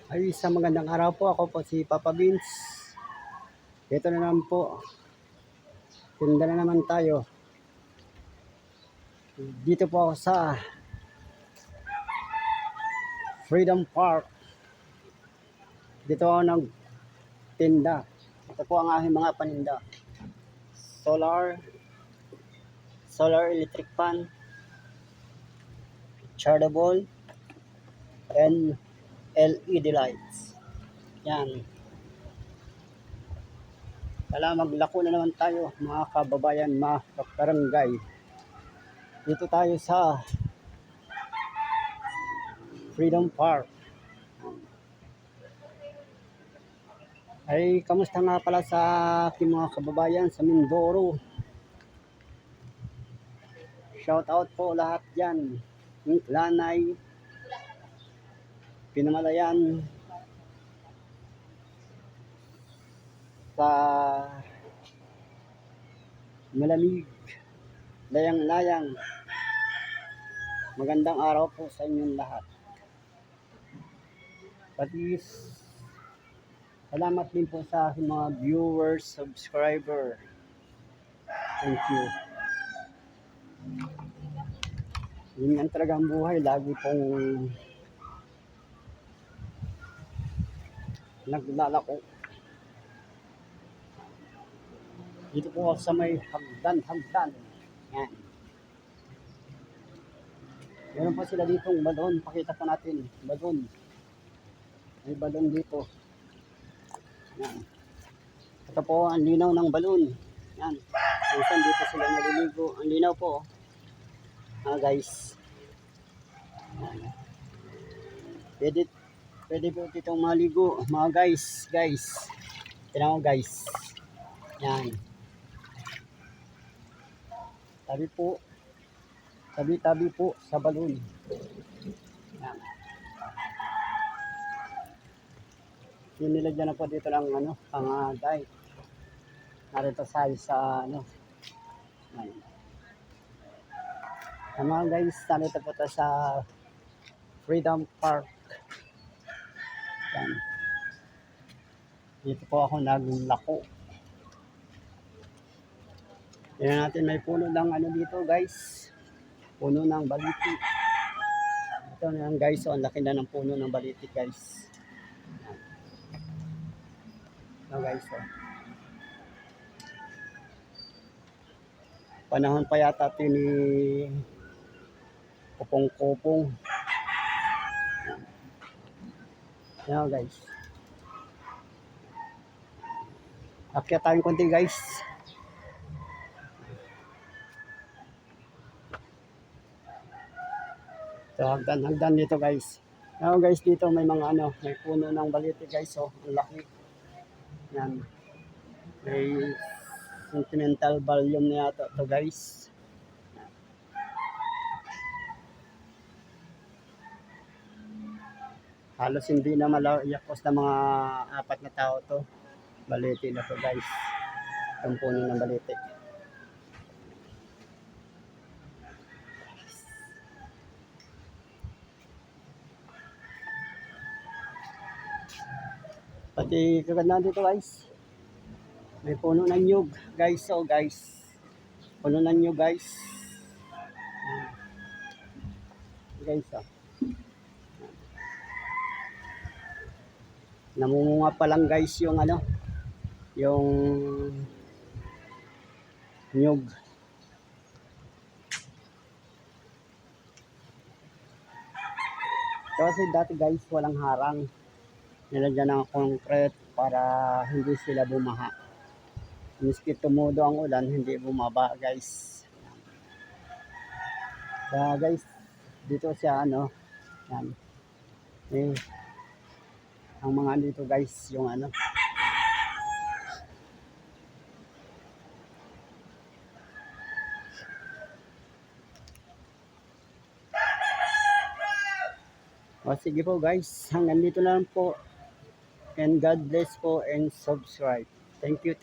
Ay, isang magandang araw po. Ako po si Papa Vince. Ito na naman po. Tinda na naman tayo. Dito po ako sa Freedom Park. Dito ako nagtinda. Ito po ang aking mga paninda. Solar electric fan, chargeable, and LED lights. Yan. Kala maglako na naman tayo, mga kababayan, mga kabarangay. Dito tayo sa Freedom Park. Ay, kamusta nga pala sa aking mga kababayan sa Mindoro? Shout out po lahat dyan. Lanay, Pinamalayan, sa Malamig, Layang-layang. Magandang araw po sa inyong lahat. Pati salamat din po sa aking mga viewers, subscriber. Thank you. Yun yan talaga ang buhay. Lagi pong naglalako. Dito po sa may hagdan. Yan. Meron pa sila ditong balon. Pakita po natin. Balon. May balon dito. Yan. Ito po ang linaw ng balon. Yan. Minsan dito sila naliligo. Ang linaw po. Guys. Yan. Pwede po ditong maligo. Mga guys. Tignan mo guys. Yan. Tabi po sa balon. Yan. Nilagyan na po dito ng pangaday. Narito sa Yan. Mga guys, narito po tayo sa Freedom Park. Yan. Dito po ako naglako. Tingnan natin, may puno ng dito guys. Puno ng baliti. Ito na yan guys. So, ang laki na ng puno ng baliti guys. Ito guys. So. Panahon pa yata ito ni Kupong-kupong. Yan guys. Akyat tayong konti guys. So, hagdan dito guys. Now guys, dito may mga may puno ng baliti guys. So, ang laki. Yan. May sentimental volume na yata ito guys. Halos hindi na malayakos na mga 4 na tao to. Baliti na to guys. Itong puno ng baliti. Pati kaganda dito guys. May puno ng nyug guys. So guys. Puno ng nyug guys. Guys namumunga pa lang guys yung yung nyug. Kasi dati guys walang harang. Nilagyan ng concrete para hindi sila bumaha. Miski tumudo ang ulan, hindi bumaba guys. Kaya guys, dito siya yan. Ang mga dito guys, yung O sige po guys, hanggang dito na lang po. And God bless po and subscribe. Thank you.